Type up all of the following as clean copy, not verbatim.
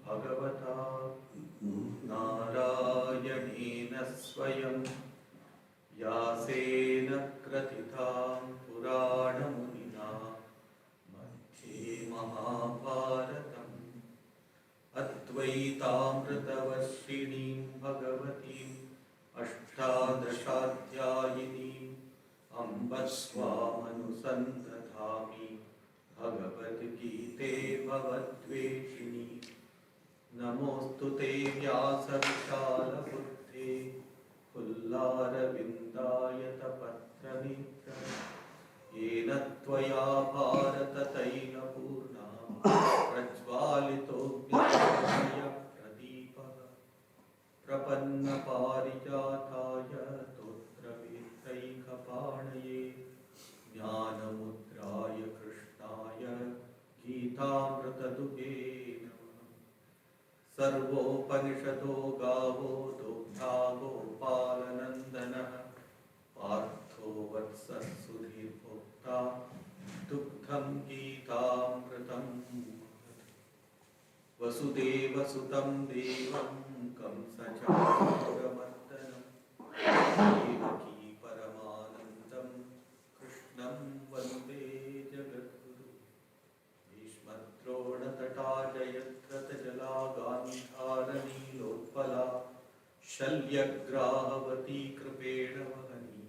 भगवता नारायणेन स्वयं व्यासेन ग्रथितां पुराणमुनिना मध्ये महाभारतम् अद्वैतामृतवर्षिणीं भगवतीम् अष्टादशाध्यायिनीम् अम्ब स्वामनुसन्दधामि भगवद्गीते भवद्वेषिणी। नमोऽस्तु ते व्यासविशालबुद्धे फुल्लारविन्दायतपत्रनेत्र येन त्वया भारततैलपूर्णा प्रज्वालितो प्रदीपः प्रपन्नपारिजाताय तोत्रवेत्रैकपाणये ज्ञानमुद्राय कृष्णाय गीतामृतदुहे नमः। सर्वोपनिषदो गावो दोग्धा गोपालनन्दनः पार्थो वत्सः सुधीर्भोक्ता दुग्धं गीतामृतं वसुदेवसुतं देवं कंसचाणूरमर्दनं देवकी परमानन्दं कृष्णं वन्दे जगद्गुरुं। भीष्मद्रोणतटा जयद्रथजला गान्धारनीलोत्पला शल्यग्राहवती कृपेण वहनी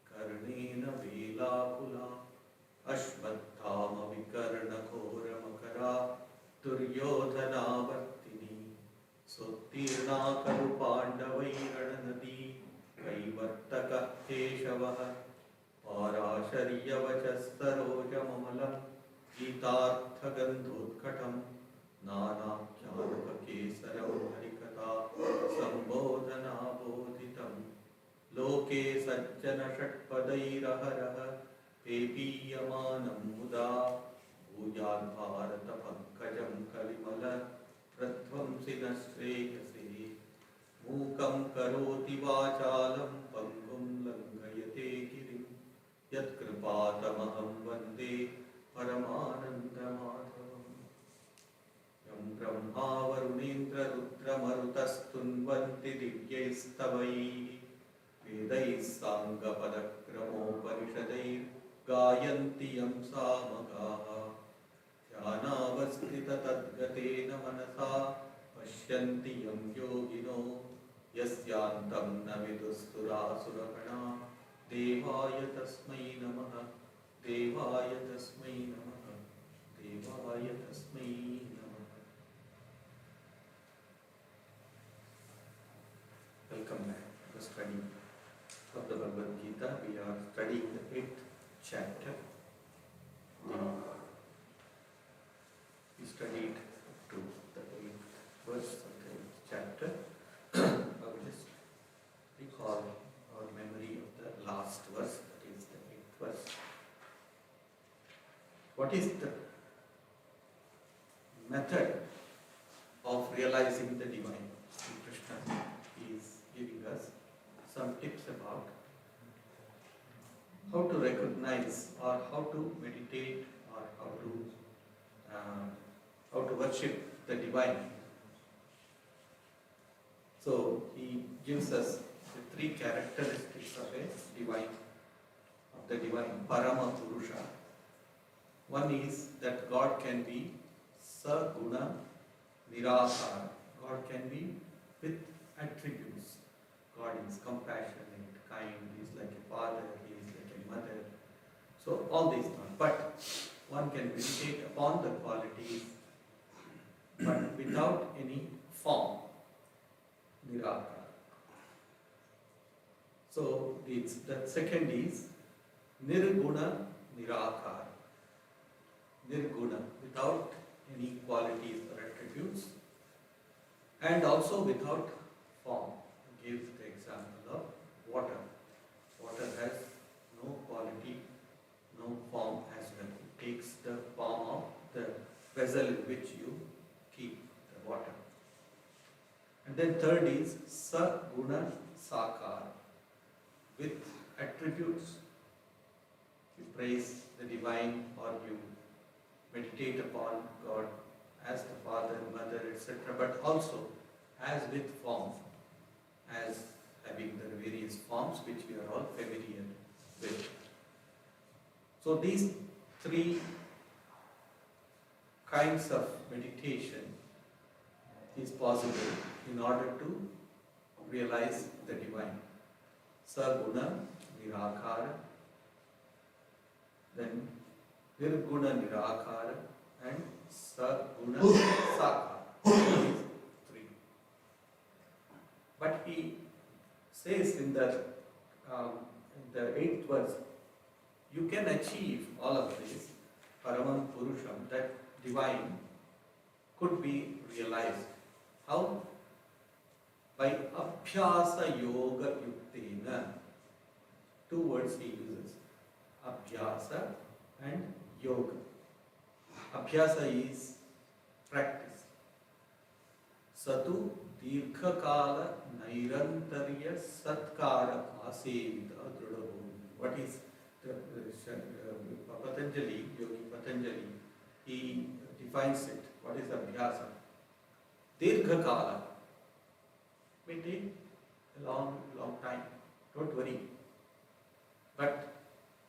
कर्णेन वेलाकुला अश्वत्थामविकर्णघोरमकरा दुर्योधनावर्तिनी सोत्तीर्णा खलु पाण्डवैरणनदी कैवर्तकः केशवः पाराशर्यवचः सरोजममलं गीतार्थगन्धोत्कटं नानाख्यानककेसरं हरिकथा सम्बोधनाबोधितं लोके सज्जनषट्पदैरहरः पेपीयमानं मुदा भूयाद्भारतपङ्कजं कलिमल प्रध्वंसिनः श्रेयसे मूकं करोति वाचालं पङ्गुं लङ्घयते गिरिं यत्कृपातमहं वन्दे परमानन्दमाधवम्। यं ब्रह्मा वरुणेन्द्ररुद्रमरुतस्तुन्वन्ति दिव्यैस्तवैः वेदैः साङ्गपदक्रमोपनिषदैर्गायन्ति यं सामगाः ध्यानावस्थिततद्गतेन मनसा पश्यन्ति यं योगिनो यस्यान्तं न विदुस्तुरासुरगणा देवाय तस्मै नमः देवाय तस्मै नमः देवाय तस्मै नमः। Welcome back to the study of the Bhagavadgita. We are studying the 8th chapter. We studied up to the 8th verse of the 8th chapter. I will just recall our memory of the last verse, that is the 8th verse. What is the method of realizing the divine? Sri Krishna is giving us some tips about how to recognize or how to meditate or how to worship the divine. So he gives us the 3 characteristics of the divine Parama Purusha. One is that God can be Saguna Nirakara. God can be with attributes. God is compassionate, kind, He is like a father, He is like a mother. So all these things. But one can meditate upon the qualities but without any form. Nirakara. So the second is Nirguna Nirakara. Nirguna, without any qualities or attributes, and also without form. He gives the example of water. Water has no quality, no form as well. It takes the form of the vessel in which you keep the water. And then third is Saguna Sakara, with attributes. You praise the divine or you meditate upon God as the father, mother, etc., but also as with form, as having the various forms which we are all familiar with. So these three kinds of meditation is possible in order to realize the divine. Saguna Nirakara, then Nirguna Nirakara, and Saguna Sakara. These three. But he says in the 8th verse, you can achieve all of this, Paramam Purusham, that divine could be realized. How? By Abhyasa Yoga Yuktena. Two words he uses, Abhyasa and Yoga. Abhyasa is practice. Satu Dirghakala Nairantarya Satkara Asevita Drudabhu. What is Patanjali, Yogi Patanjali, he defines it. What is Abhyasa? Dirghakala. May take a long time. Don't worry. But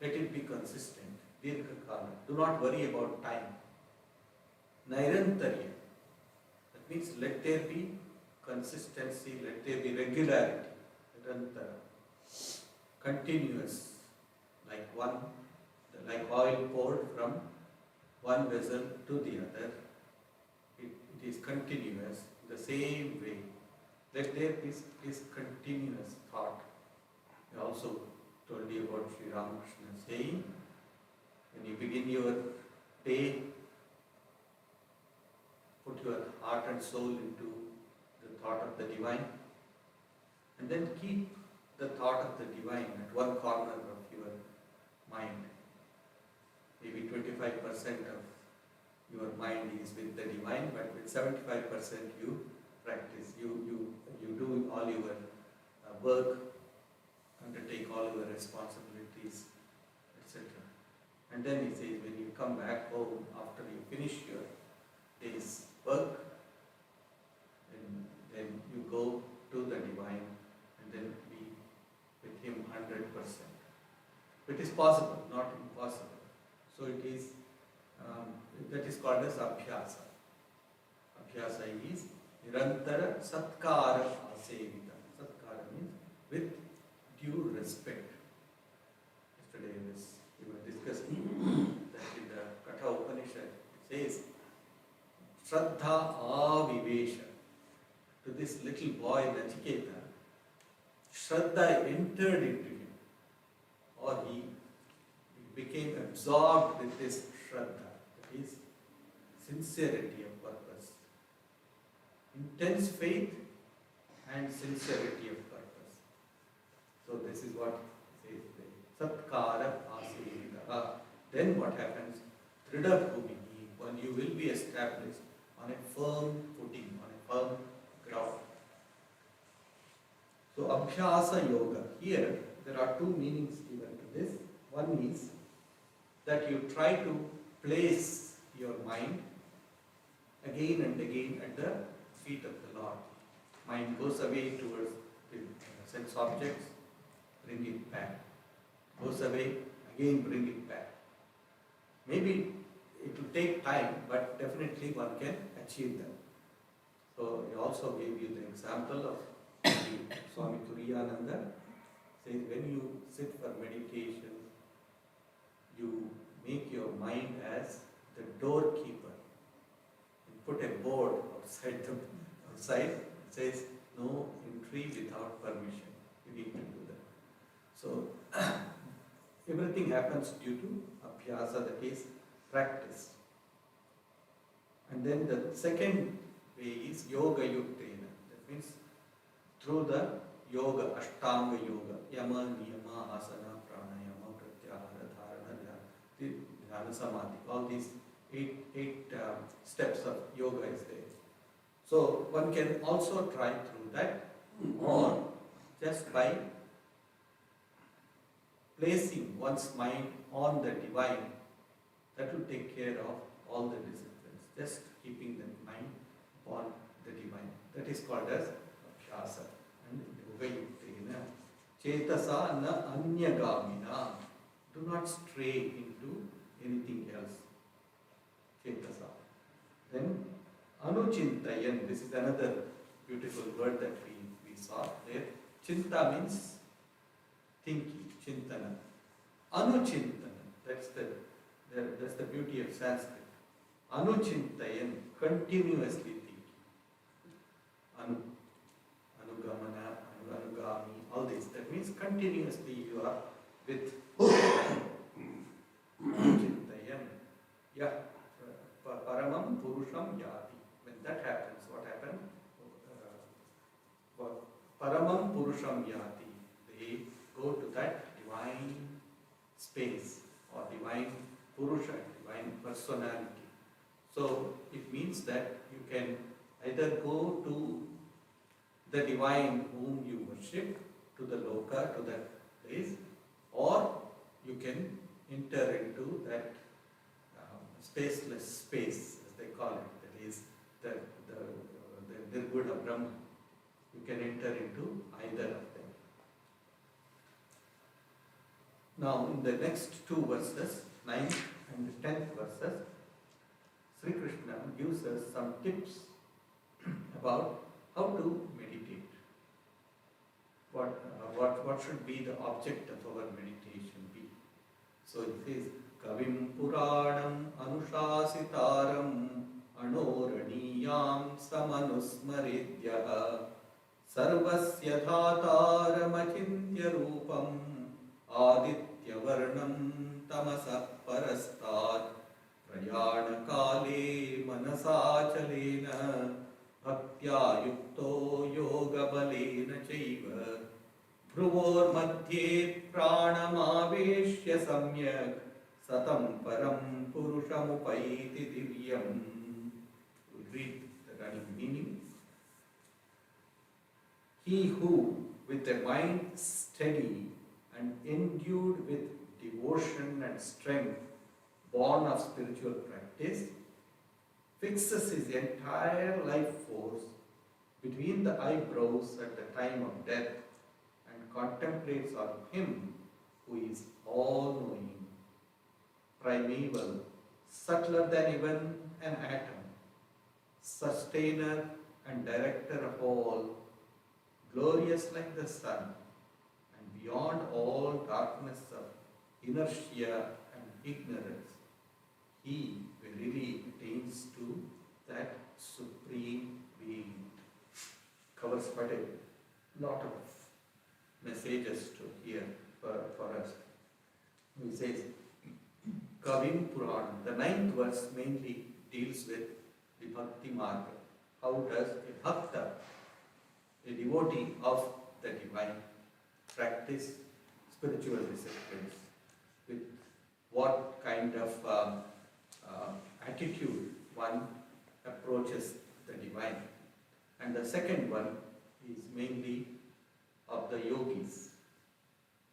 let it be consistent. Dirghakala. Do not worry about time. Nairantarya. That means let there be consistency, let there be regularity. Nirantara. Continuous. Like oil poured from one vessel to the other. It is continuous, the same way. Let there be this continuous thought. I also told you about Sri Ramakrishna saying, when you begin your day, put your heart and soul into the thought of the divine, and then keep the thought of the divine at one corner of your mind. Maybe 25% of your mind is with the divine, but with 75% you practice. You do all your work, undertake all your responsibilities, etc. And then he says, when you come back home after you finish your day's work, then you go to the divine and then be with him 100%. It is possible, not impossible. So it is, that is called as Abhyasa. Abhyasa is Nirantara Satkara Asevita. Satkara means with due respect. Yesterday we were discussing that in the Katha Upanishad it says Shraddha Avivesha. To this little boy Nachiketa, Shraddha entered into him, or he became absorbed with this Shraddha, that is sincerity of purpose, intense faith and sincerity of purpose. So this is what it says, Satkara Asevita. Then what happens? Trida Bhumi, when you will be established on a firm footing, on a firm ground. So Abhyasa Yoga. Here there are two meanings given to this. One is that you try to place your mind again and again at the feet of the Lord. Mind goes away towards the sense objects, bring it back. Goes away, again bring it back. Maybe it will take time, but definitely one can achieve them. So he also gave you the example of Swami Turiyananda. Says when you sit for meditation, you make your mind as the doorkeeper. You put a board outside, it says no entry without permission. You need to do that. So everything happens due to abhyasa, that is practice. And then the second way is yoga yuktena. That means through the yoga, ashtanga yoga, yama, niyama, asana, pranayama, pratyahara, dharana, dhyana, samadhi. All these eight steps of yoga is there. So one can also try through that, or just by placing one's mind on the divine. That will take care of all the disciplines. Just keeping the mind upon the divine. That is called as abhyasa. And yogayuktena chetasa na anyagamina. Do not stray into anything else. Chetasa. Then anuchintayan. This is another beautiful word that we saw there. Chinta means thinking, chintana. Anuchintana. That's the beauty of Sanskrit. Anuchintayan, continuously thinking. Anugamana, anugami, all this. That means continuously you are with Anuchintayan. Yeah. Paramam Purusham Yati. When that happens, what happens? Paramam Purusham Yati. They go to that divine space or divine Purusha, divine personality. So it means that you can either go to the divine whom you worship, to the loka, to that place, or you can enter into that spaceless space, as they call it, that is the Nirguna Brahma. You can enter into either of them. Now, in the next two verses, 9th and 10th verses, Sri Krishna gives us some tips about how to meditate. What should be the object of our meditation be? So it says, Kavim Puranam Anushasitaram Anoraniyam Samanusmaridyaha Sarvasya Dhataram Achintya Rupam Aditya Varnam Tamasa Parastat Prayana Kale Manasachalena Bhaktya Yukto Yoga Balena Chaiva Bhruvor Madhye Pranamaveshya Samyak Satam Param Purushamupaiti Divyam. We read the running meaning. He who, with a mind steady and endued with devotion and strength, born of spiritual practice, fixes his entire life force between the eyebrows at the time of death and contemplates on him who is all-knowing, primeval, subtler than even an atom, sustainer and director of all, glorious like the sun, and beyond all darkness of inertia and ignorance, he verily attains to that supreme being. Covers quite a lot of messages to hear for us. He says, Kavim Puran. The 9th verse mainly deals with the Bhakti Marga. How does a Bhakta, a devotee of the divine, practice spiritual disciplines? With what kind of attitude one approaches the divine? And the second one is mainly of the yogis.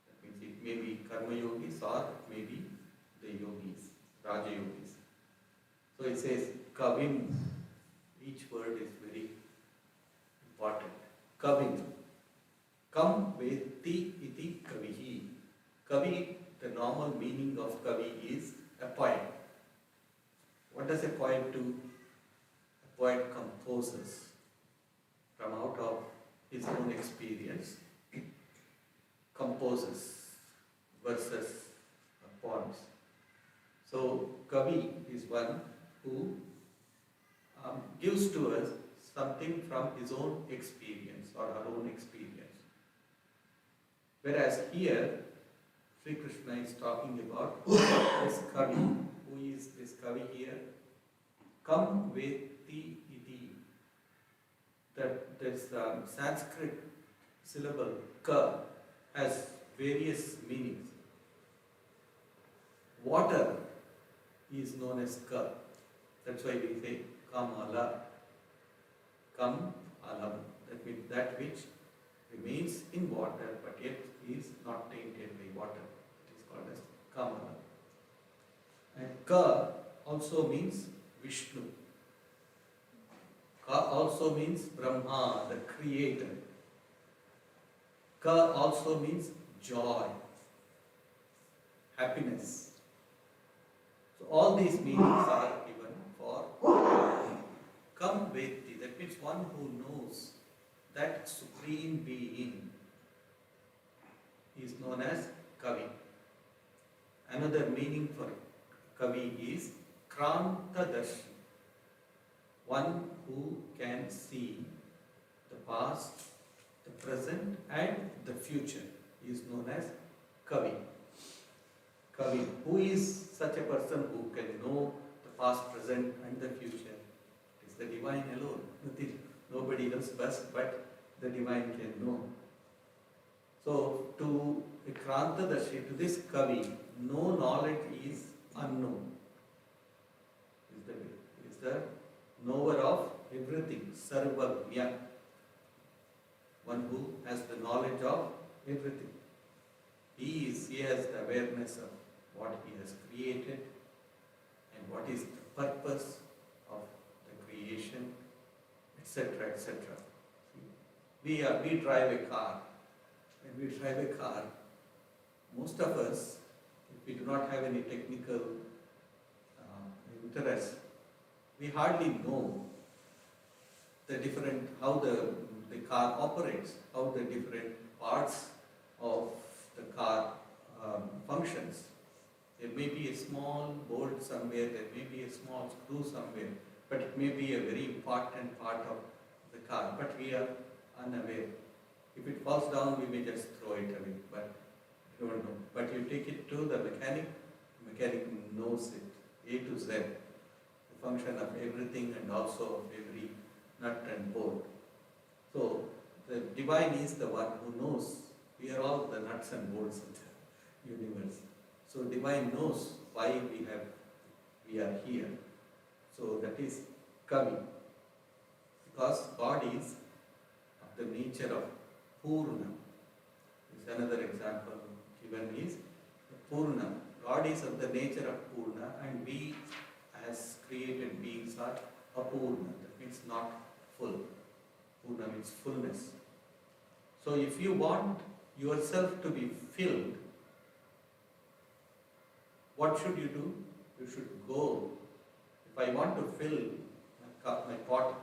That means it may be karma yogis or it may be the yogis, Raja yogis. So it says Kavim. Each word is very important. Kavim. Kam veti iti kavihi. Kavi, the normal meaning of kavi is a poet. What does a poet do? A poet composes from out of his own experience, composes verses, poems. So, Kavi is one who gives to us something from his own experience or her own experience. Whereas here, Sri Krishna is talking about this Kavi. Who is this Kavi here? Kam veti iti. That this Sanskrit syllable ka has various meanings. Water is known as ka. That's why we say kamala. Kam alam. That means that which remains in water but yet is not tainted by water. It is called as kamala. And ka also means Vishnu. Ka also means Brahma, the creator. Ka also means joy, happiness. So all these meanings are given for Kam Vedti. That means one who knows that supreme being is known as Kavi. Another meaning for Kavi is Krantadarshi, one who can see the past, the present and the future is known as Kavi. Kavi. Who is such a person who can know the past, present and the future? It is the divine alone. Nothing, nobody else but the divine can know. So to a Krantadarshi, to this Kavi, no knowledge is unknown. Is the knower of everything, Sarvagnya. One who has the knowledge of everything. He has the awareness of what he has created and what is the purpose of the creation, etc., etc. We drive a car. When we drive a car, most of us, if we do not have any technical interest, we hardly know the different, how the car operates, how the different parts of the car functions. There may be a small bolt somewhere, there may be a small screw somewhere, but it may be a very important part of the car, but we are unaware. If it falls down, we may just throw it away, but you don't know. But you take it to the mechanic knows it, A to Z, the function of everything and also of every nut and bolt. So the divine is the one who knows. We are all the nuts and bolts of the universe. So divine knows why we are here. So that is Kavi. Because God is of the nature of Purna. Is another example given is Purna. God is of the nature of Purna and we as created beings are Apurna. That means not full. Purna means fullness. So if you want yourself to be filled, what should you do? You should go. If I want to fill my pot,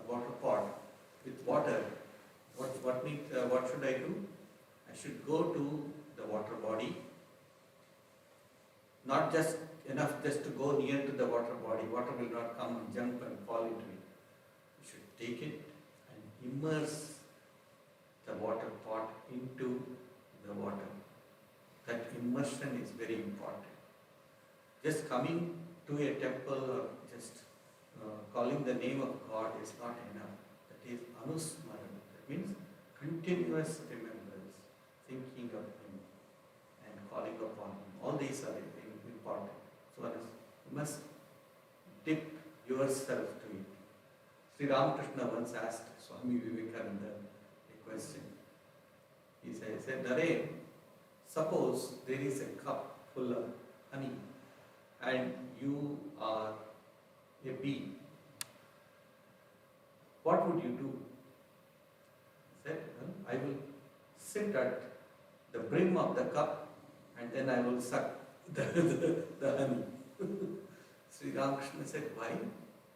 water pot with water, what should I do? I should go to the water body. Not just enough just to go near to the water body. Water will not come and jump and fall into it. You should take it and immerse the water pot into the water. That immersion is very important. Just coming to a temple or just calling the name of God is not enough. That is anusmaran. That means continuous remembrance, thinking of Him and calling upon Him. All these are important. So you must dip yourself to it. Sri Ramakrishna once asked Swami Vivekananda a question. He said, Naren, suppose there is a cup full of honey and you are a bee. What would you do? He said, well, I will sit at the brim of the cup and then I will suck the honey. Sri Ramakrishna said, why?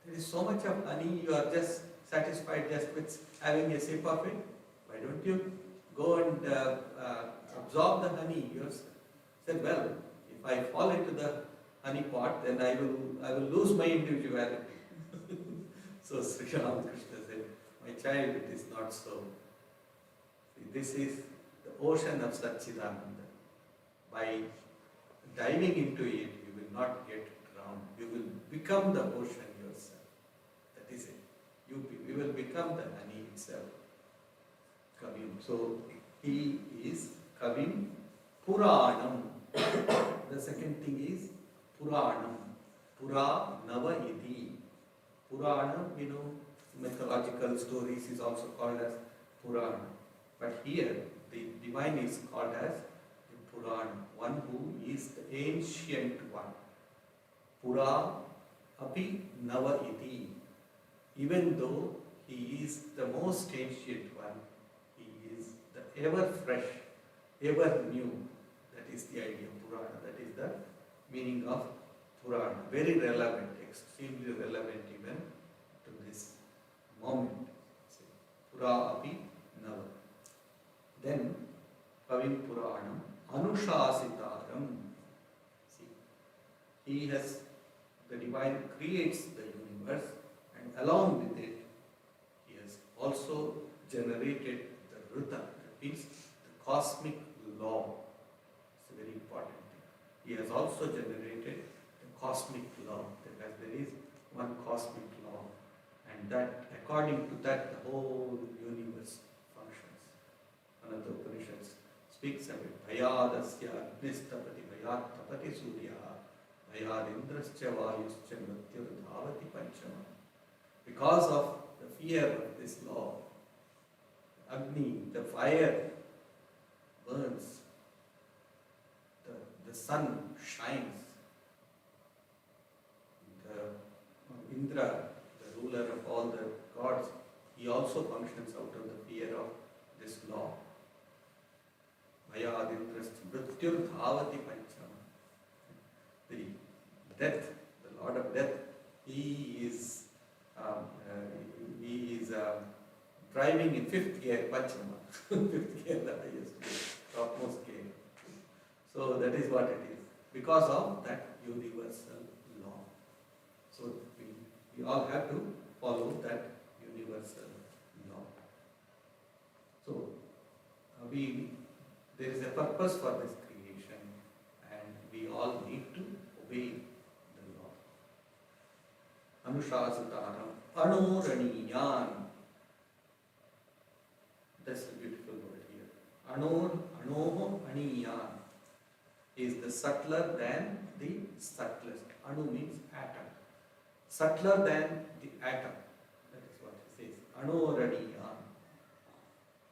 There is so much of honey, you are just satisfied just with having a sip of it. Why don't you go and absorb the honey yourself? He said, well, if I fall into the honey pot, then I will lose my individuality. So Sri Ramakrishna said, my child, it is not so. See, this is the ocean of Satchidananda. By diving into it, you will not get drowned. You will become the ocean yourself. That is it. You will become the honey itself. Kavim. So he is Kavim Puranam. The second thing is Puranam. Pura Nava Iti. Purana, mythological stories is also called as Purana. But here, the divine is called as the Purana, one who is the ancient one. Pura Api Nava Iti. even though he is the most ancient one, he is the ever fresh, ever new. That is the idea of Purana. That is the meaning of Purana. Very relevant, extremely relevant even to this moment. Pura api nava. Then, Kavim Puranam Anushasitaram. See, he has, the divine creates the universe, and along with it, he has also generated the Rita, that means the cosmic law. It's a very important thing. He has also generated the cosmic law. There is one cosmic law, and that according to that the whole universe functions. One of the Upanishads speaks of it. Bhayadasya Agnistapati Bhayat Tapati Surya Bhayadendrascha Vayuscha Mrityur Dhavati Panchama. Because of the fear of this law, Agni, the fire, burns, the sun shines, the Indra, the ruler of all the gods, he also functions out of the fear of this law. Bhayadendrascha Mrityur Dhavati Panchama. The death, the Lord of Death, he is driving in fifth gear, Panchama. Fifth gear, the highest gear, topmost gear. So that is what it is, because of that universal law. So we all have to follow that universal law. So there is a purpose for this creation, and we all need to obey the law. Anushasataram Anuraniyan. That's a beautiful word here. Anoho Aniyan is the subtler than the subtlest. Anu means atom. Subtler than the atom. That is what he says. Anoraniyan.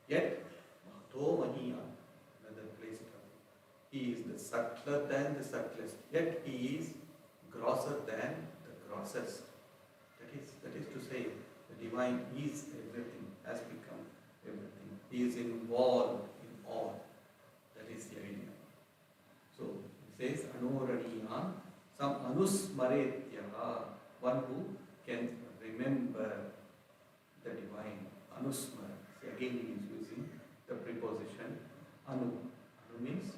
Yet, Mato Maniyan. Another place. He is the subtler than the subtlest. Yet he is grosser than the grossest. That is to say, the divine is everything, has become everything. He is involved in all. That is the idea. So, it says, Anoraniyan, some Anusmaretyaha, one who can remember the divine. Anusmar. See, again he is using the preposition Anu. Anu means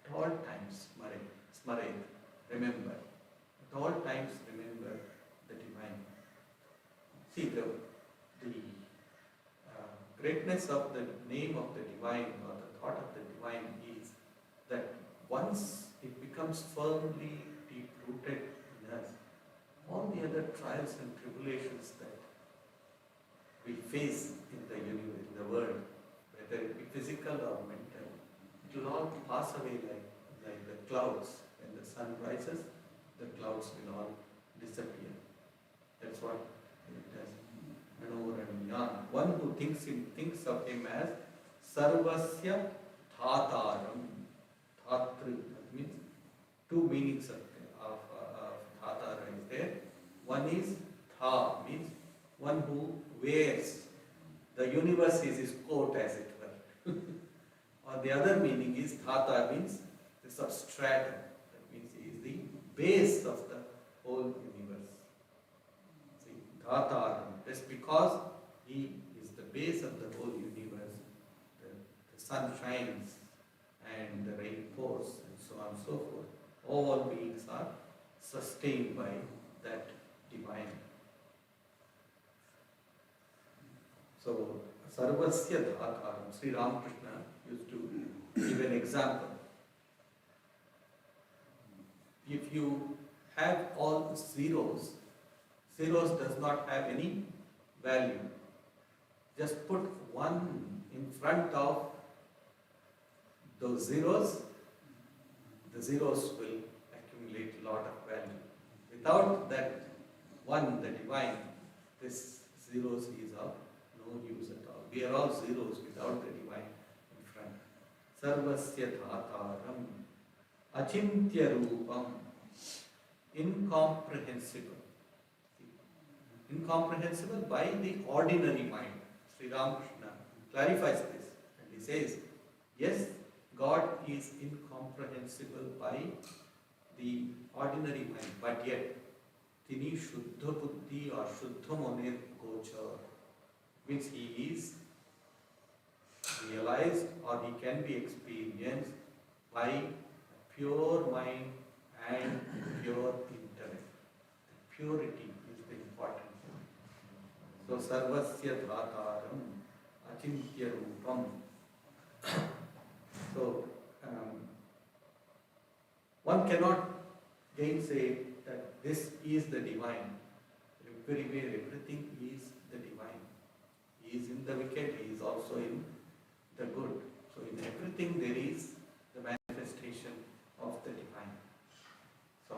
at all times, Smaret, remember. At all times remember the divine. See, the greatness of the name of the divine, or the thought of the divine, is that once it becomes firmly deep-rooted in us, all the other trials and tribulations that we face in the universe, in the world, whether it be physical or mental, it will all pass away like the clouds. When the sun rises, the clouds will all disappear. That's what it does. One who thinks of him as Sarvasya Thataram. Thatru, that means two meanings of Thatara is there. One is Tha, means one who wears. The universe is his coat, as it were. Or the other meaning is Thata, means the substratum. That means he is the base of the whole universe. See, Thataram. Just because he is the base of the whole universe, the sun shines and the rain pours and so on and so forth. All beings are sustained by that divine. So, Sarvasya Dhataram, Sri Ramakrishna used to give an example. If you have all zeros, zeros does not have any value. Just put one in front of those zeros, the zeros will accumulate a lot of value. Without that one, the divine, this zeros is of no use at all. We are all zeros without the divine in front. Sarvasya Dhataram Achintya Rupam, incomprehensible. incomprehensible by the ordinary mind. Sri Ramakrishna clarifies this and he says, yes, God is incomprehensible by the ordinary mind, but yet Tini Shuddha Buddhi or Shuddha Monir Gochar means he is realized or he can be experienced by pure mind and pure intellect. Purity is the important thing. So Sarvasya Dhataram Achintya Rupam. So one cannot gainsay that this is the divine. Everywhere, everything is the divine. He is in the wicked, he is also in the good. So in everything there is the manifestation of the divine. So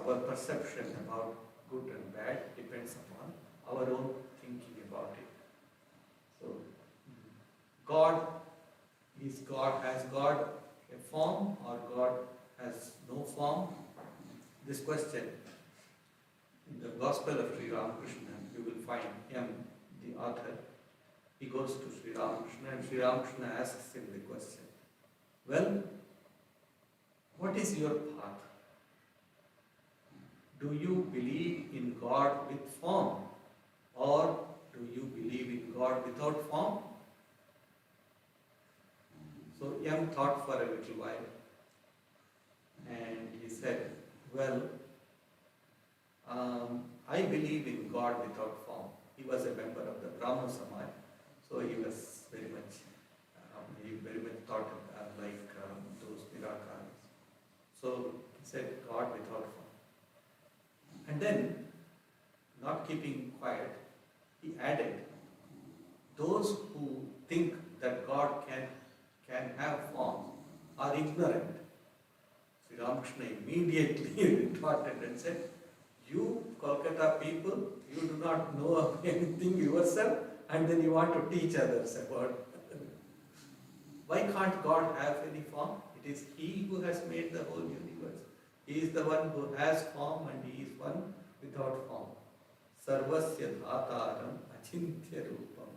our perception about good and bad depends upon our own thinking about it. So God is God. Has God a form or God has no form? This question in the Gospel of Sri Ramakrishna, you will find him, the author. He goes to Sri Ramakrishna and Sri Ramakrishna asks him the question, well, what is your path? Do you believe in God with form or do you believe in God without form? So Yam thought for a little while and he said, well, I believe in God without form. He was a member of the Brahmo Samaj, so he was very much thought like those Nirakaris. So he said, God without form. And then, not keeping quiet, he added, those who think that God can have form are ignorant. Sri Ramakrishna immediately retorted and said, you Kolkata people, you do not know of anything yourself and then you want to teach others about. Why can't God have any form? It is He who has made the whole universe. He is the one who has form and He is one without form. Sarvasya dhataram achintya rupam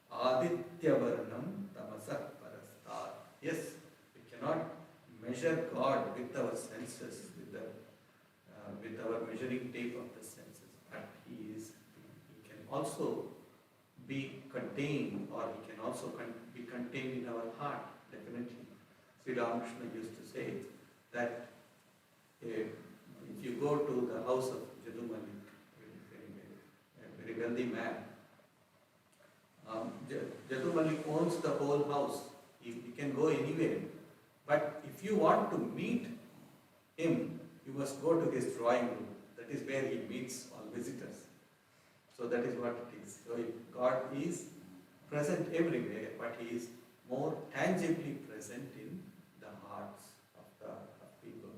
aditya varnam tamasah parastar. Yes, we cannot measure God with our senses, with our measuring tape of the senses, but He can also be contained, or He can also be contained in our heart, definitely. Sri Ramakrishna used to say that if you go to the house of Jadu Malik, a very wealthy man, Jadu Malik owns the whole house. He can go anywhere. But if you want to meet him, you must go to his drawing room. That is where he meets all visitors. So that is what it is. So God is present everywhere, but He is more tangibly present in the hearts of people.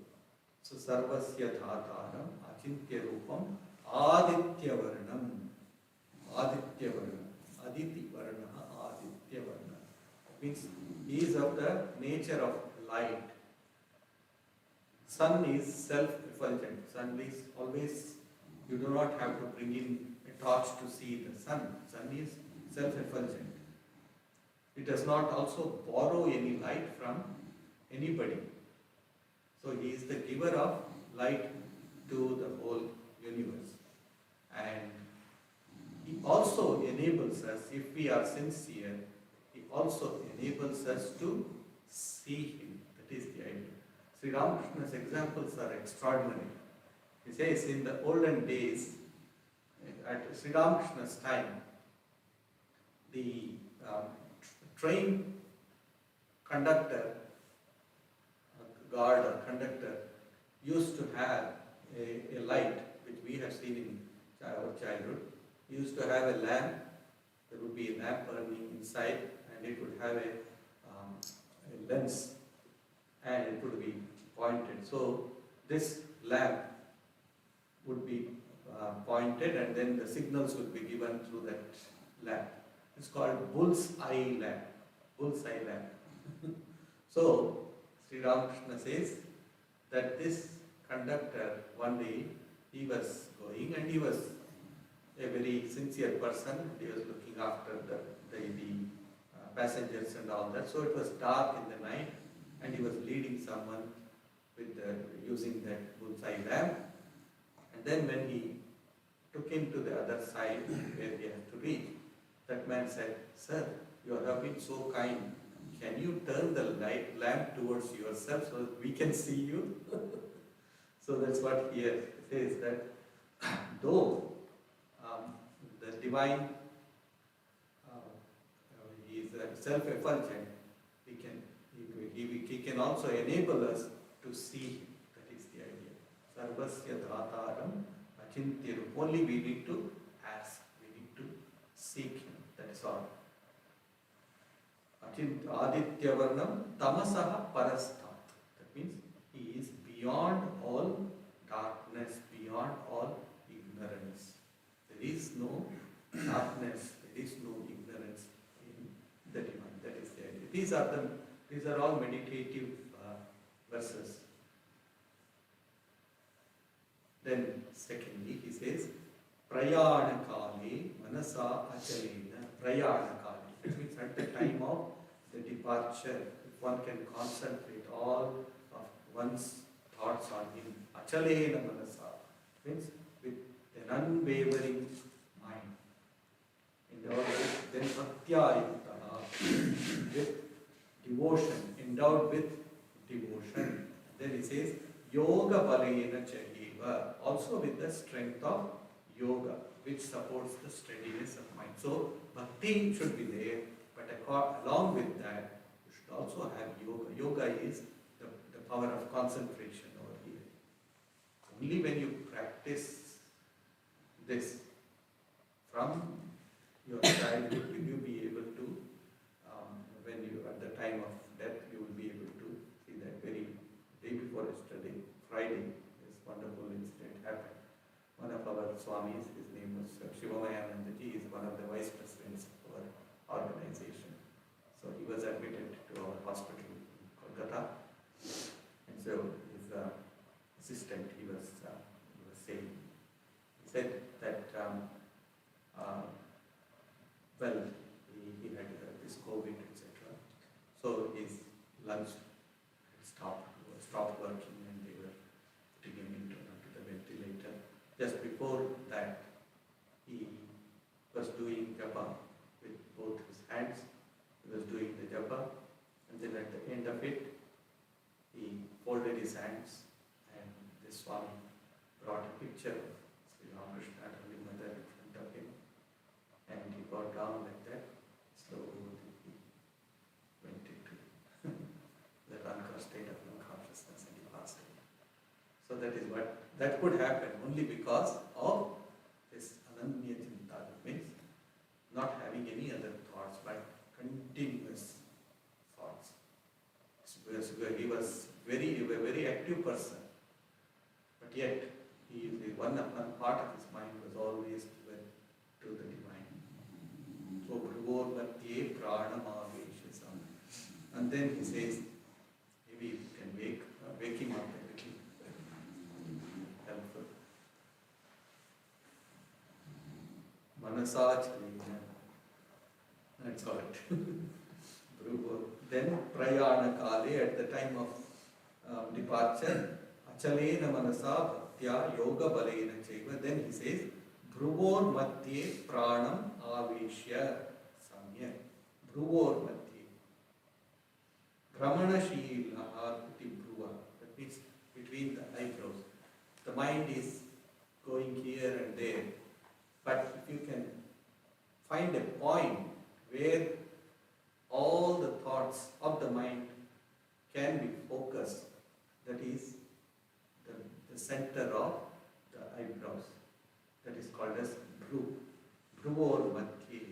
So Sarvasya Dhataram Achintya Rupam Aditya Varnam. Aditya Varnam. Aditi Varna Aditya Varna. Means He is of the nature of light. Sun is self-effulgent. Sun is always, you do not have to bring in a torch to see the sun. Sun is self-effulgent. It does not also borrow any light from anybody. So He is the giver of light to the whole universe. And He also enables us, if we are sincere, He also enables us to see Him. That is the idea. Sri Ramakrishna's examples are extraordinary. He says in the olden days, at Sri Ramakrishna's time, the train conductor, guard or conductor, used to have a light, which we have seen in our childhood. He used to have a lamp. There would be a lamp burning inside, and it would have a lens, and it would be pointed. So this lamp would be pointed, and then the signals would be given through that lamp. It's called bull's eye lamp. Bull's eye lamp. So Sri Ramakrishna says that this conductor, one day he was going and he was a very sincere person. He was looking after the passengers and all that. So it was dark in the night, and he was leading someone with using that bullseye lamp. And then when he took him to the other side where he had to reach, that man said, "Sir, you have been so kind. Can you turn the lamp towards yourself so that we can see you?" So that's what here says, that though the divine he is self-effulgent, he can also enable us to see him. That is the idea. Sarvasya dhataram achintyaru. Only we need to ask, we need to seek him. That is all. Aditya Varnam Tamasaha Parastat. That means he is beyond all darkness, beyond all ignorance. There is no darkness, there is no ignorance in the divine. That is the idea. These are all meditative verses. Then secondly he says, Prayana Kali Manasa Achalena. Prayana Kali. It means at the time of the departure, if one can concentrate all of one's thoughts on him. Achalena Manasa means with an unwavering mind. Then Satyayukta, with devotion, endowed with devotion. Then he says, Yoga Balena Chahiva, also with the strength of yoga, which supports the steadiness of mind. So, bhakti should be there, but along with that, you should also have yoga. Yoga is the power of concentration over here. Only when you practice this from your childhood will you be able to, when you at the time of death, you will be able to see that very day before yesterday, Friday, this wonderful incident happened. One of our Swamis, his name was Shivamayananda ji, is one of the vice presidents of our organization. So he was admitted to our hospital in Kolkata, and so his assistant, he was saying, he said that well, he had this COVID, etc. So his lungs stopped working, and they were putting him into the ventilator. Just before that, he was doing japa with both his hands. He was doing the japa, and then at the end of it, he folded his hands, and the Swami brought a picture of Sri Ramakrishna and Holy Mother in front of him, and he got down like that. Slowly he went into the unconscious state of unconsciousness, and he passed away. So that could happen only because of this ananya chinta, means not having any other thoughts but continuous thoughts. He was a very active person, but yet one part of his mind was always given to the divine. So Bhagavad Matye Pranamaveshasam. And then he says, maybe you can wake him up a little, helpful. Manasachalena. That's all it. Then Prayana Kale, at the time of departure, Achalena Manasa Bhaktya Yoga Balena Chaiva. Then he says, Bhruvor Matye Pranam Aveshya Samya. Bhruvor Matye. Brahmanashila Kuti Bhruva. That means between the eyebrows. The mind is going here and there. But if you can find a point where all the thoughts of the mind can be focused, that is the center of the eyebrows. That is called as Bhru. Bhruvor Matye.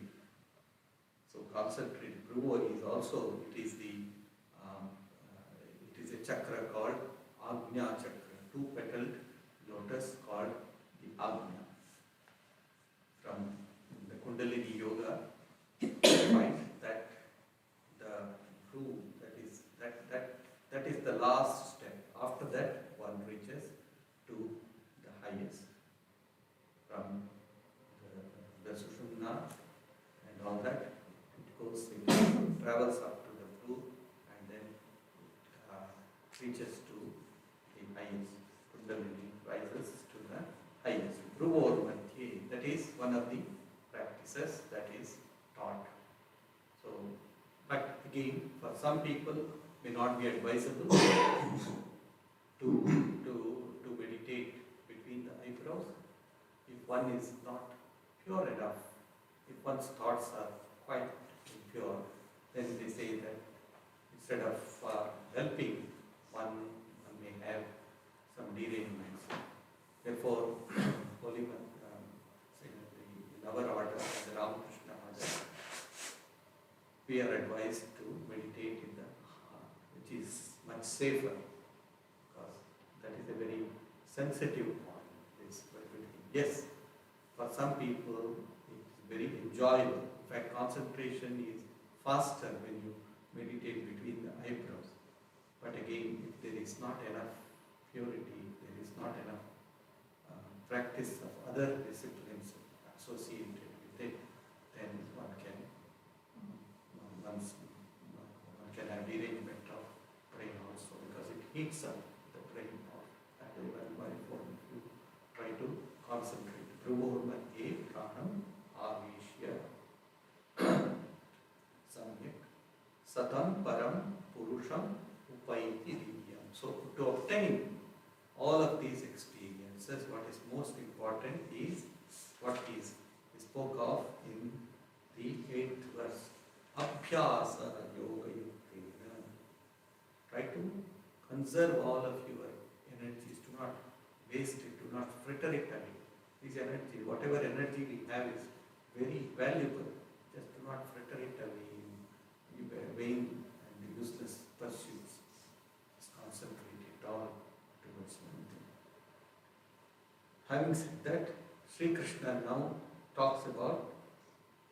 So concentrate. Bhruvor is also, it is a chakra called Agnya chakra. Two-petaled lotus called the Agnya. From the Kundalini Yoga, you find that the Bhru, that is the last step. After that, one reaches to the highest. From the travels up to the blue and then reaches to the highest. Kundalini rises to the highest. Bruvor Madhye, that is one of the practices that is taught. So, but again, for some people may not be advisable to meditate between the eyebrows if one is not pure enough. If one's thoughts are quite impure, then they say that instead of helping, one may have some derangements. Therefore, Holy in our order, the Ramakrishna order, we are advised to meditate in the heart, which is much safer, because that is a very sensitive point. Yes, for some people it is very enjoyable. In fact, concentration is faster when you meditate between the eyebrows. But again, if there is not enough purity, there is not enough practice of other disciplines associated with it, then one can have derangement of brain also, because it heats up the brain at a mobile phone if you try to concentrate. Bruvor Madhye Pranam Avishya Samyak Satam Param Purusham Upaiti Divyam. So to obtain all of these experiences, what is most important is what is spoke of in the 8th verse. Abhyasa Yoga Yuktena. Try to conserve all of your energies. Do not waste it. Do not fritter it away. This energy, whatever energy we have, is very valuable. Just do not fritter it away in vain and useless pursuits. Just concentrate it all towards one thing. Having said that, Sri Krishna now talks about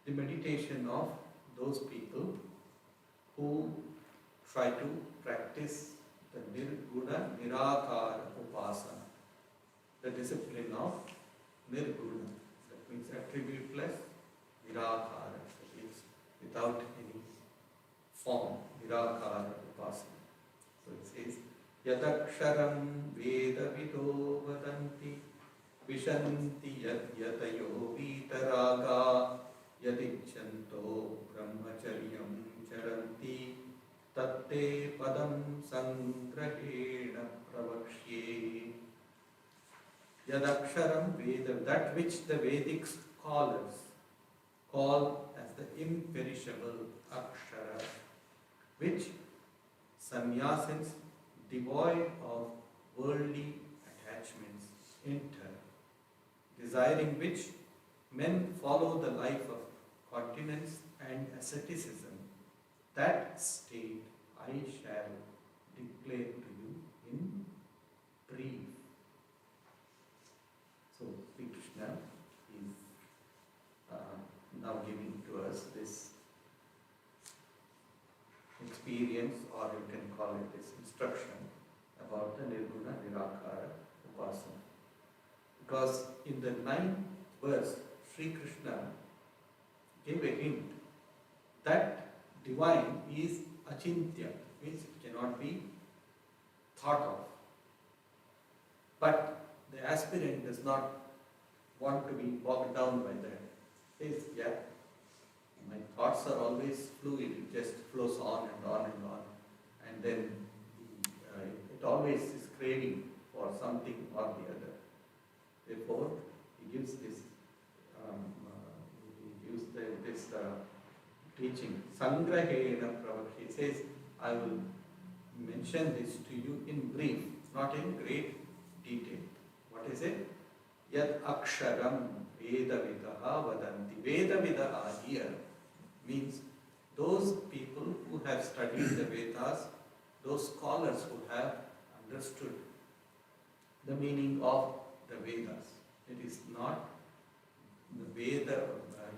the meditation of those people who try to practice the Nirguna Nirakara Upasana, the discipline of Nirguna, that means attributeless, Nirakara, that means without any form, Nirakara Upasana. So it says, Yadaksharam Vedavido Vadanti Vishanti Yatayo Vitaraga Yadichanto Brahmacharyam Charanti Tatte Padam Sangrahena Pravakshye. Yadaksharam Veda, that which the Vedic scholars call as the imperishable Akshara, which sannyasins devoid of worldly attachments enter, desiring which men follow the life of continence and asceticism. That state I shall declare to you in brief. So Sri Krishna is now giving to us this experience, or you can call it this instruction about the Nirguna Nirakara Upasana. Because in the 9th verse, Sri Krishna gave a hint that divine is achintya, means it cannot be thought of. But the aspirant does not want to be bogged down by that. He says, yeah, my thoughts are always fluid, it just flows on and on and on. And then it always is craving for something or the other. Therefore, he gives this teaching. Sangrahena Pravakshi. He says, I will mention this to you in brief, not in great detail. What is it? Yat Aksharam Vedavidaha Vadanti. Vedavidaha here means those people who have studied the Vedas, those scholars who have understood the meaning of the Vedas. It is not the Veda,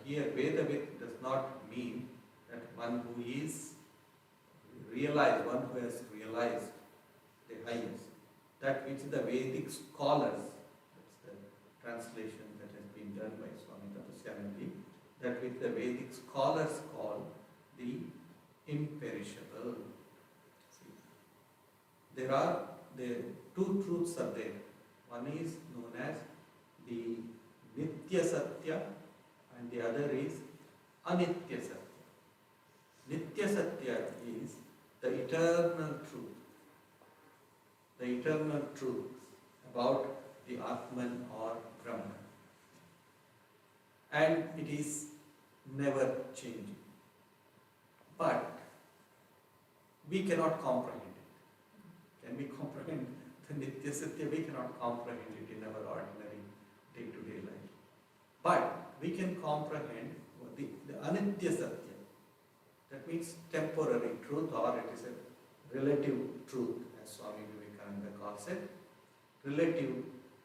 here Vedavid does not mean that one who is realized, one who has realized the highest. That which the Vedic scholars, that's the translation that has been done by Swami, that which the Vedic scholars call the imperishable. See, the two truths are there. One is known as the Nitya Satya and the other is Anitya Satya. Nitya Satya is the eternal truth about the Atman or Brahman. And it is never changing. But we cannot comprehend it. Can we comprehend the Nitya Satya? We cannot comprehend it in our ordinary day-to-day life. But we can comprehend the Anitya Satya. That means temporary truth, or it is a relative truth, as Swami Vivekananda calls it. Relative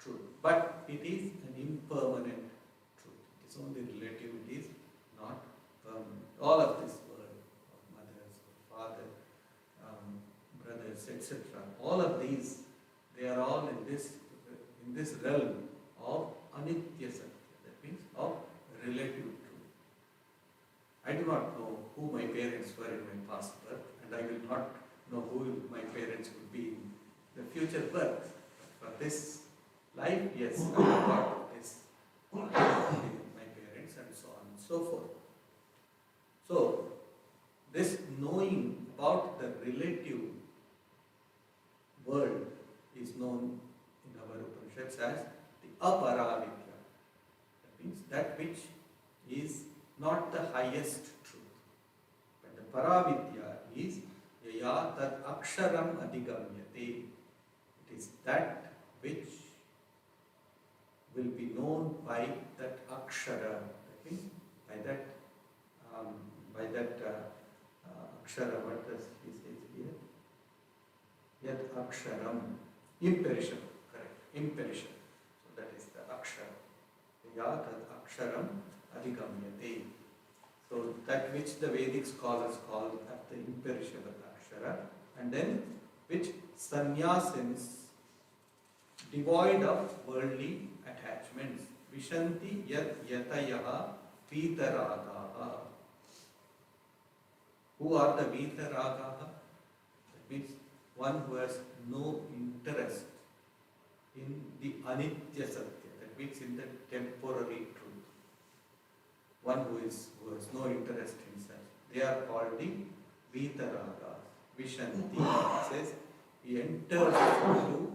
truth. But it is an impermanent truth. It is only relative, it is not permanent. All of this world, of mothers, father, brothers, etc., all of these, they are all in this realm of Anitya Satya. That means of relative truth. I do not know who my parents were in my past birth, and I will not know who my parents will be in the future birth. But for this life, yes, I have got this, my parents, and so on and so forth. So, this knowing about the relative world is known in our Upanishads as the Aparavidya. That means that which is not the highest truth. But the Paravidya is Yaya Tad Aksharam Adhigamyate. It is that which will be known by that Akshara. That means by that Akshara, what does he say here? Yat Aksharam, imperishable, correct, imperishable. So that is the Akshara. Yaya Tad Aksharam Adhigamyate. So that which the Vedic scholars call the imperishable Akshara, and then which sannyasins, devoid of worldly attachments, vishanti yat yatayaha vitaragaha. Who are the vitaragaha? That means one who has no interest in the Anitya Satya, that means in the temporary truth. One who has no interest in such. They are called the Vitaragas. Vishanti says he enters into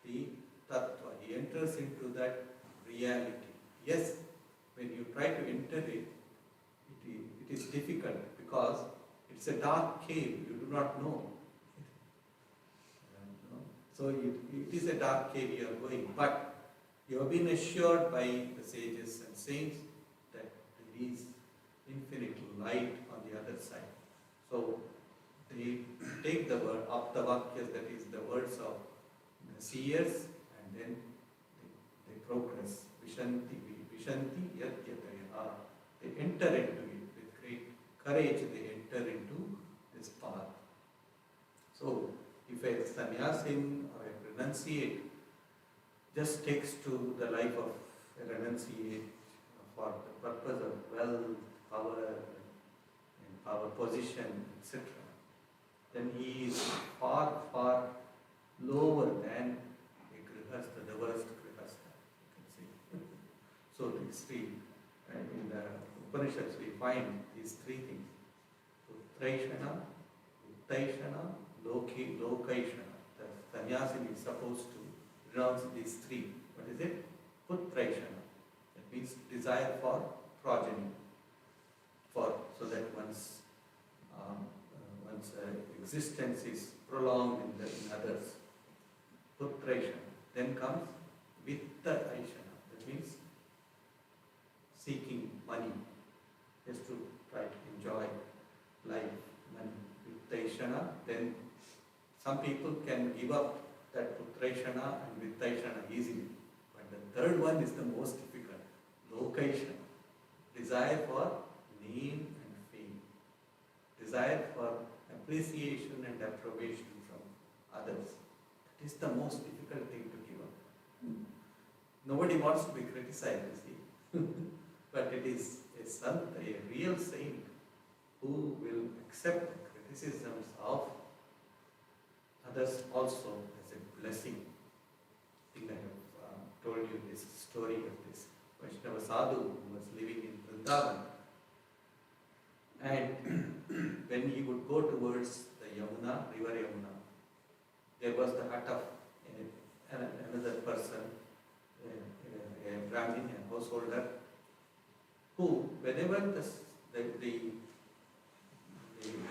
the Tattva, he enters into that reality. Yes, when you try to enter it, it is difficult because it's a dark cave, you do not know. So it is a dark cave you are going, but you have been assured by the sages and saints that there is infinite light on the other side. So they take the word of the Vakyas, that is the words of the seers, and then they progress. Vishanti yat yataya. They enter into it with great courage, they enter into this path. So if a sannyasin or a renunciate just takes to the life of a renunciate for the purpose of wealth, power, position, etc., then he is far, far lower than a grihastha, the worst grihastha, you can say. So these three, in the Upanishads we find these three things: Uttraishana, Uttaishana, Lokaishana. The sannyasin is supposed to renounce these three. What is it? Putraishana. That means desire for progeny, so that one's existence is prolonged in others. Putraishana. Then comes Vittaishana. That means seeking money, just to try to enjoy life, money. Vittaishana. Then some people can give up that Putraishana and Vittaishana easily. But the third one is the most difficult. Lokaishana. Desire for name and fame. Desire for appreciation and approbation from others. It is the most difficult thing to give up. Nobody wants to be criticized, you see. But it is a sant, a real saint, who will accept the criticisms of others also as a blessing. I think I have told you this story of this Vaishnava sadhu who was living in Vrindavan, and when he would go towards the Yamuna, river Yamuna, there was the hut of another person, a Brahmin, a householder, who whenever the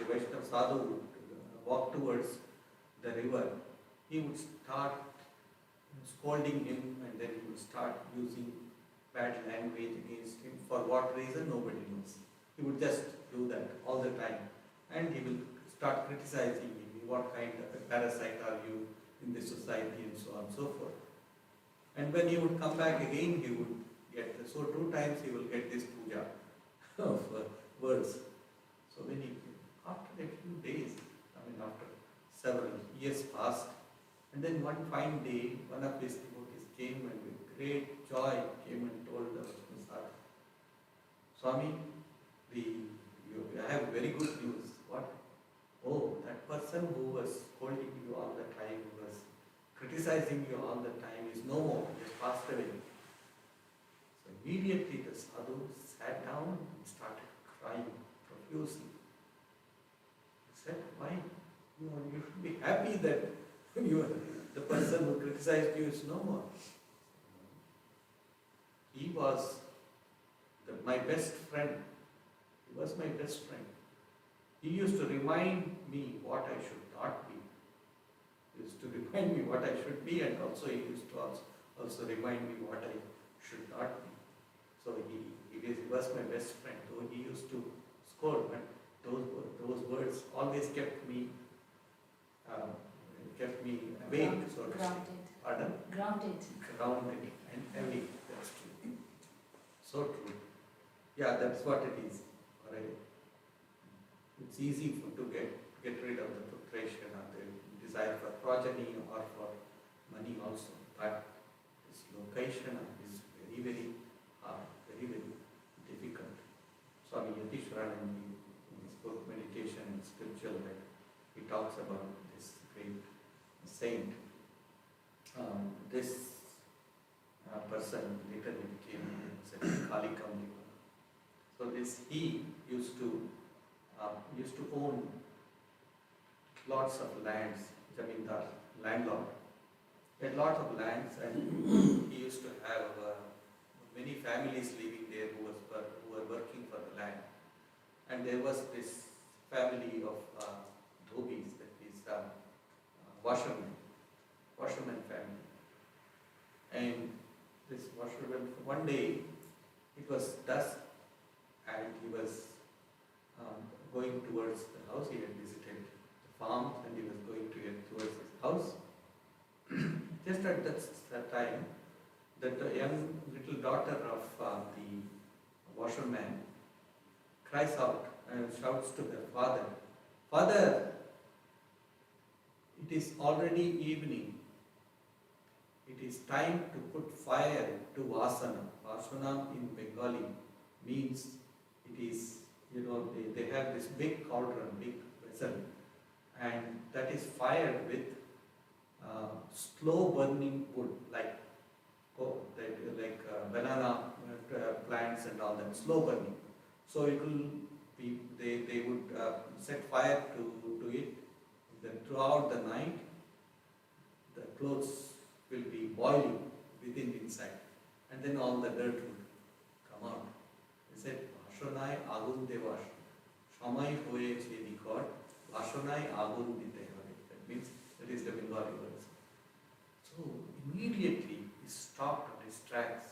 Vaishnava sadhu would walk towards the river, he would start scolding him, and then he would start using bad language against him. For what reason, nobody knows. He would just do that all the time, and he will start criticizing him. What kind of a parasite are you in this society, and so on and so forth. And when he would come back again, he would get, so 2 times he will get this puja of words. So when he, after a few days, after several years passed, and then one fine day, one of his devotees came and with great joy came and told the Sadhu, Swami, I have very good news. What? Oh, that person who was scolding you all the time, who was criticizing you all the time, is no more. He has passed away. So immediately the sadhu sat down and started crying profusely. He said, why? You should be happy that the person who criticized you is no more. He was my best friend. He was my best friend. He used to remind me what I should not be. He used to remind me what I should be, and also he used to also remind me what I should not be. So he was my best friend. Though he used to scold, but those words always kept me awake, so to speak. Pardon? Grounded and heavy. That's true. So true. Yeah, that's what it is. Alright. It's easy to get rid of the frustration or the desire for progeny or for money also. But this location is very, very hard, very, very difficult. Swami Yatishwaranand, in his book Meditation and Spiritual Life, he talks about this great saint. This person later became Kali Kamli. So he used to own lots of lands, zamindar, landlord. He had lots of lands, and he used to have many families living there who were working for the land. And there was this family of dhobis, that is washerman family. And this washerman, one day it was dusk, and he was going towards the house. He had visited the farm, and he was going towards his house. Just at that time, the young little daughter of the washerman cries out and shouts to her father, Father, it is already evening. It is time to put fire to Vasana. Vasana in Bengali means it is, they have this big cauldron, big vessel, and that is fired with slow burning wood, like banana plants and all that, slow burning. So it will be, they would set fire to it. Then throughout the night, the clothes will be boiling inside, and then all the dirt would come out. He said, Vashanai agun devash, Shamai hoye chedikor, Vashanai agun dite hoye. That means, that is the Bengali words. So immediately he stopped on his tracks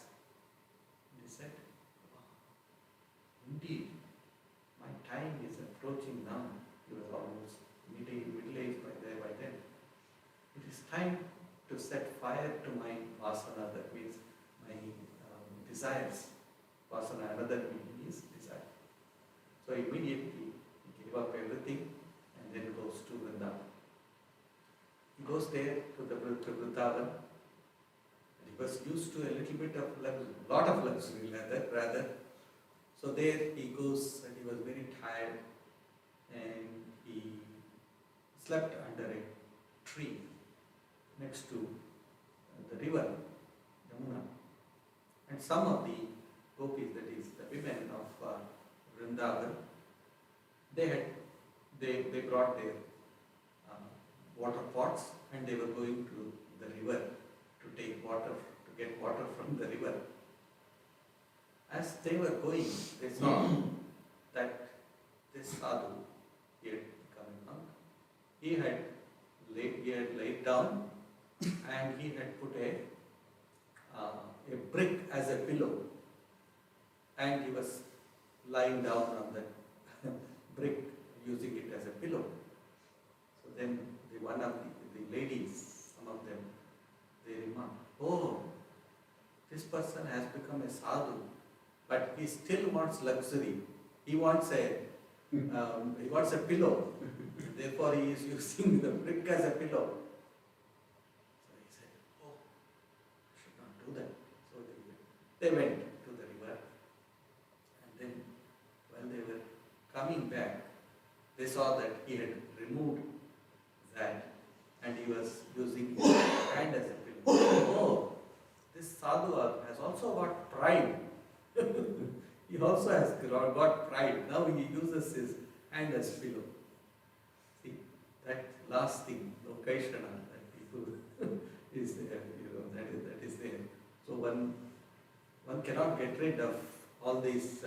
and he said, indeed, my time is approaching now. He was almost middle-aged by then. It is time to set fire to my vasana, that means my desires. Vasana, another meaning is desire. So immediately he gave up everything and then goes to Vrindavan. He goes there to Vrindavan. He was used to a little bit of lot of luxury rather. So there he goes, and he was very tired, slept under a tree next to the river, Yamuna. And some of the gopis, that is the women of Vrindavan, they brought their water pots and they were going to the river to take water, to get water from the river. As they were going, they saw that this sadhu, he had become a monk. He had laid down and he had put a brick as a pillow, and he was lying down on that brick, using it as a pillow. So then one of the ladies, some of them, they remarked, "Oh, this person has become a sadhu, but he still wants luxury. He wants a pillow. Therefore, he is using the brick as a pillow." So he said, "Oh, I should not do that." So they went to the river, and then when they were coming back, they saw that he had removed that and he was using his hand as a pillow. Oh, this sadhu has also got pride. He also has got pride. Now he uses his hand as pillow. See, that last thing, Lokeshana, that people is there, that is there. So one cannot get rid of all these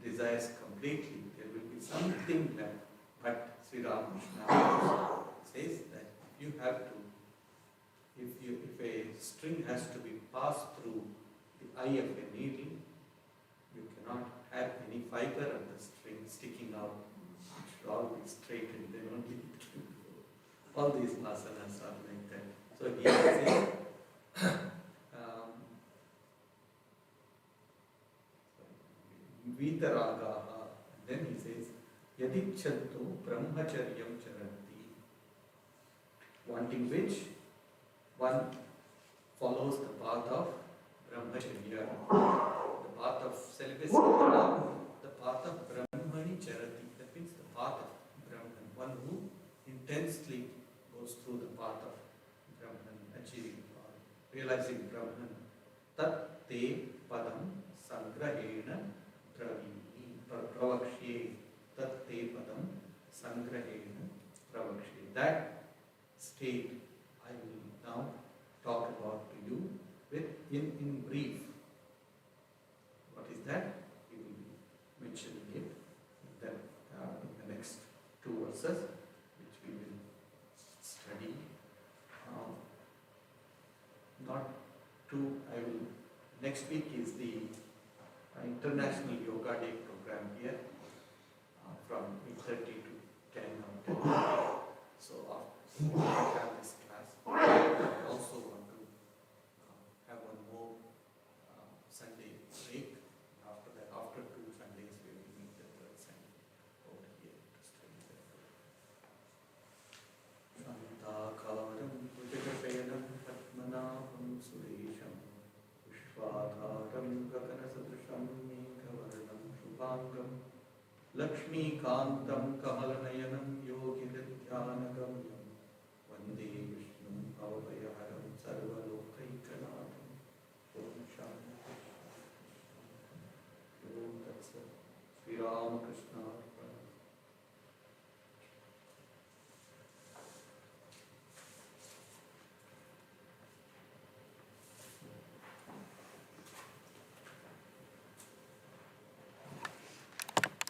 desires completely. There will be something left. But Sri Ramakrishna says that you have to, if a string has to be passed through the eye of a needle, you cannot have any fiber of the string sticking out. It should all be straight, and then only it can go. All these asanas are like that. So he says, Vitaragaha. Then he says, Yadichantu brahmacharyam charanti, wanting which one follows the path of brahmacharya, the path of celibacy, the path of brahmani charati, that means the path of Brahman, one who intensely goes through the path of Brahman, achieving or realizing Brahman. Tat te padam sangrahena pravakshye. Tat te padam sangrahena pravakshye. That state I will now talk about to you in brief. What is that? We will be mentioning it in the next two verses, which we will study. Next week is the International Yoga Day program here from 8:30 to 10 or 10:30. So after we have this class, I also want to have one more Sunday break. After that, after 2 Sundays, we will meet the third Sunday over here to study that. Shantakaram Bhujagapeyanam Padmanabham Suresham Vishwadharam Gaganasadrisham Meghavarnam Shubhangam Lakshmikantam Kamalanayana